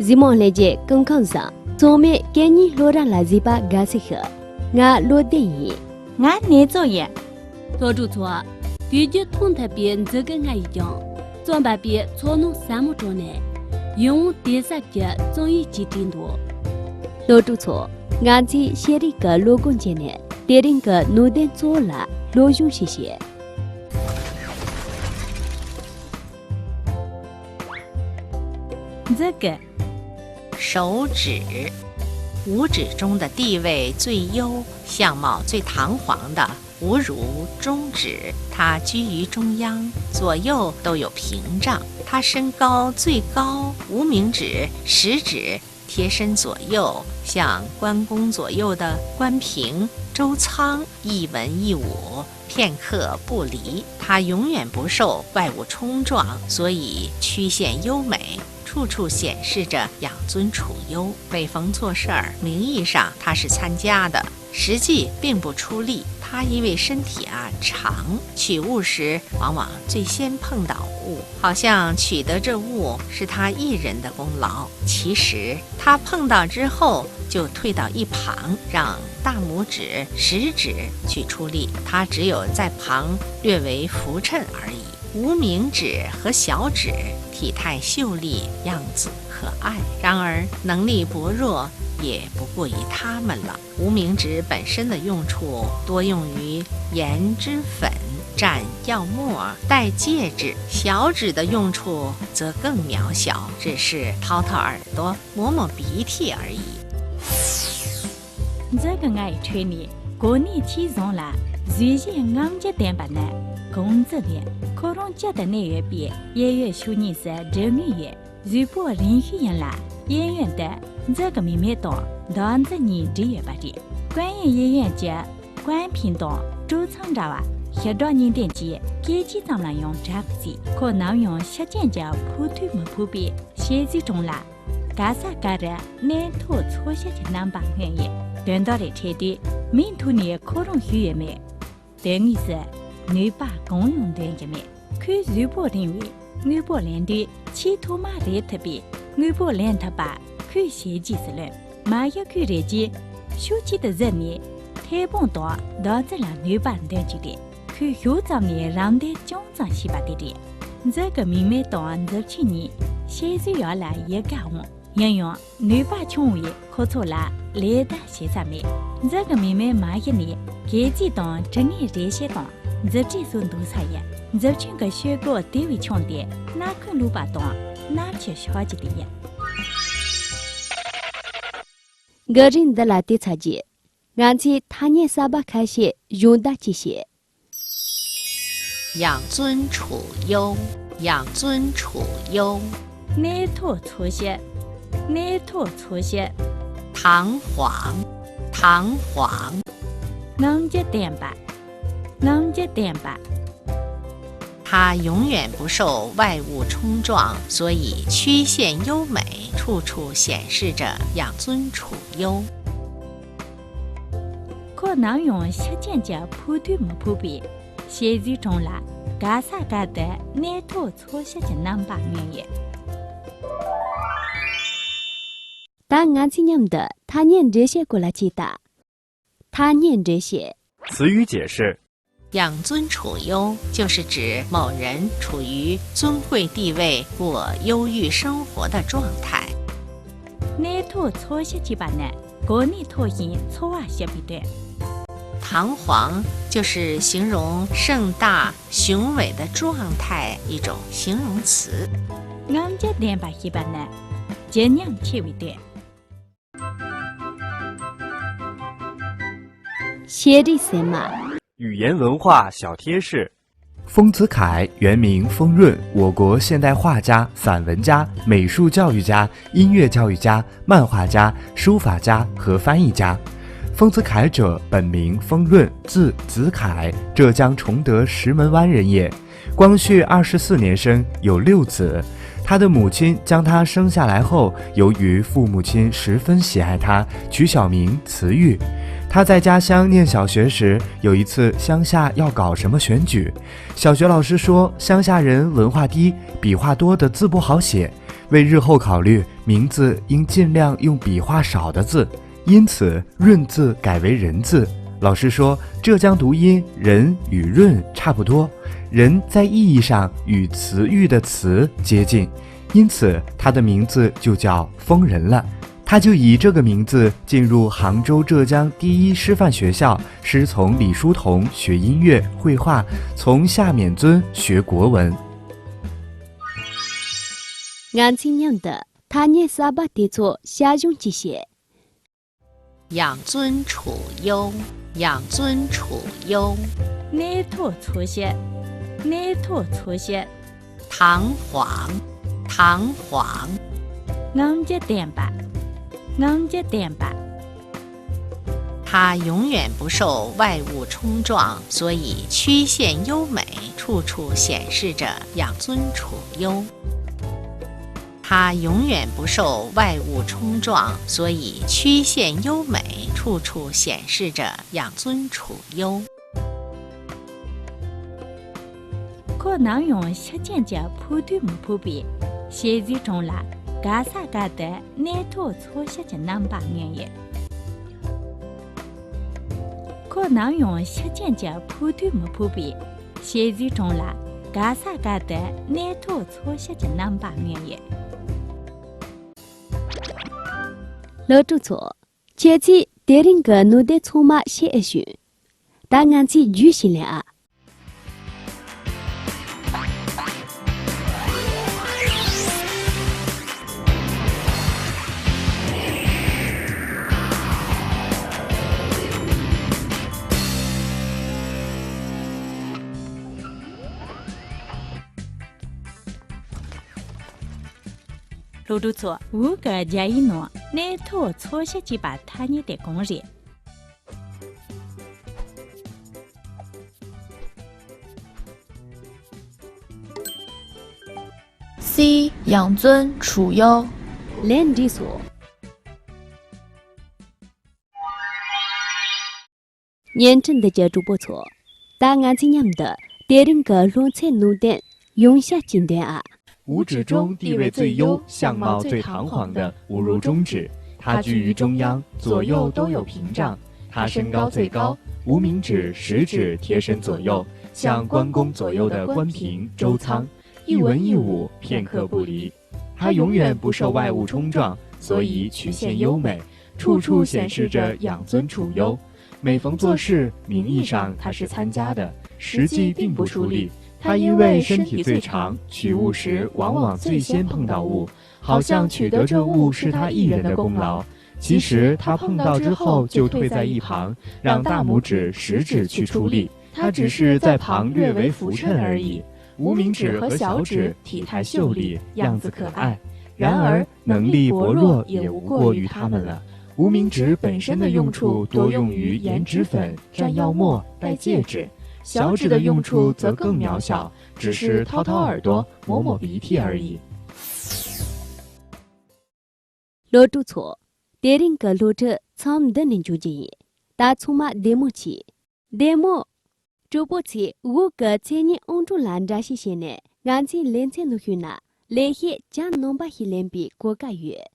Zimon leje kong kong sa. Zome kenyi lora la zipa gasika. Nga lo de yi. Nga ne zo ye. 多主错，对就同他边这个俺一讲，总把边操弄3亩钟呢，用第3节总一几点多。 Lo tu cho. Nga ji sheri ka lo gon che ne. Tering ka no den cho la lo yung shi shi. 这个手指，五指中的地位最优、相貌最堂皇的，无如中指。它居于中央，左右都有屏障。它身高最高，无名指、食指贴身左右，像关公左右的关平、周仓，一文一武，片刻不离。它永远不受外物冲撞，所以曲线优美。 处处显示着养尊处优。每逢做事儿，名义上他是参加的，实际并不出力。他因为身体长，取物时往往最先碰到物，好像取得这物是他一人的功劳。其实他碰到之后就退到一旁，让大拇指、食指去出力，他只有在旁略为扶衬而已。 无名指和小指体态秀丽，样子可爱，然而能力薄弱，也不过于它们了。无名指本身的用处多用于研脂粉、蘸药末、戴戒指；小指的用处则更渺小，只是掏掏耳朵、抹抹鼻涕而已。这个爱吹你，国内其中啦，最近俺家点吧呢。 工资的，可能觉得那月比1月去年是这个月，如果连续人啦，演员的这个妹妹档，当这年这月吧的，关于演员节，关平档周仓着哇，许多年点节，给几咱们用这个字，可能用实践节普通没普遍，现在中啦，干啥干的，难头错些的难把原因，等到的车的，民途呢可能许愿没，等于是。 女把公用的一面，可如果认为女把连的其他马的特别，女把连他把可写几十人，马要可人家手机的人面，台本多到这了女把的几点，可有张也让的讲张西巴的点，这个明明当这去年，现在要来也干活，因为女把穷为可错了，来的些上面，这个明明马一年给几当正业这些当。 这这算多少呀？这全个学过地位强的，哪个路把动，哪去小姐的呀？个人的拉蒂差节，俺去他年3把开始用的这些。养尊处优，养尊处优。内头出现，内头出现，堂皇，堂皇。能接点吧？ 能接点吧，它永远不受外物冲撞，所以曲线优美，处处显示着养尊处优。可能用实践节普通没普遍，现在中啦，干啥干的难头错些的难把原因。但俺今年的他念这些过来记得，他念这些词语解释。 养尊处优就是指某人处于尊贵地位、过优裕生活的状态。难头错些几把呢？国内头型错啊些比对。堂皇就是形容盛大雄伟的状态一种形容词。俺这点把一把呢，尽量切为对。写的什么？ 语言文化小贴士：丰子恺原名丰润，我国现代画家、散文家、美术教育家、音乐教育家、漫画家、书法家和翻译家。丰子恺者，本名丰润，字子恺，浙江崇德石门湾人也。光绪24年生，有6子。他的母亲将他生下来后，由于父母亲十分喜爱他，取小名慈玉。他在家乡念小学时，有一次乡下要搞什么选举，小学老师说乡下人文化低，笔画多的字不好写，为日后考虑，名字应尽量用笔画少的字，因此润字改为人字。老师说，浙江读音人与润差不多，人在意义上与词语的词接近，因此他的名字就叫疯人了。他就以这个名字进入杭州浙江第一师范学校，师从李叔同学音乐绘画，从夏勉尊学国文。俺亲娘的，他念沙巴地座下用这些。养尊处优，养尊处优。内托出现，内托出现。堂皇，堂皇。俺家点吧，俺家点吧。它永远不受外物冲撞，所以曲线优美，处处显示着养尊处优。它永远不受外物冲撞，所以曲线优美，处处显示着养尊处优。可能用实践者普对不普遍，现实中啦，嘎啥嘎的内托错些的难把原因。可能用实践者普对不普遍，现实中啦，嘎啥嘎的内托错些的难把原因。老朱错，前期带领个奴的出马写一选，但俺去举行了啊。露露错5个加一诺，内托错些几把他你的工人。C 养尊处优。连地所。年真的接触不错，但俺亲娘的带领个乱菜奴的用下经典啊。五指中地位最优、相貌最堂皇的，无如中指。他居于中央，左右都有屏障。他身高最高，无名指、食指贴身左右，像关公左右的关平、周仓，一文一武，片刻不离。他永远不受外物冲撞，所以曲线优美，处处显示着养尊处优。每逢做事，名义上他是参加的，实际并不出力。他因为身体最长，取物时往往最先碰到物，好像取得这物是他一人的功劳。其实他碰到之后就退在一旁，让大拇指、食指去出力，他只是在旁略为扶衬而已。无名指和小指体态秀丽，样子可爱，然而能力薄弱也无过于他们了。无名指本身的用处多用于研脂粉、蘸药末、戴戒指。小指的用处则更渺小，只是掏掏耳朵、抹抹鼻涕而已。老朱错，带领个路者参的人就建议，打出马demo起，demo，主播起5个千年安住兰扎西些呢，俺去连线路去那，来些将农把西连比国家远。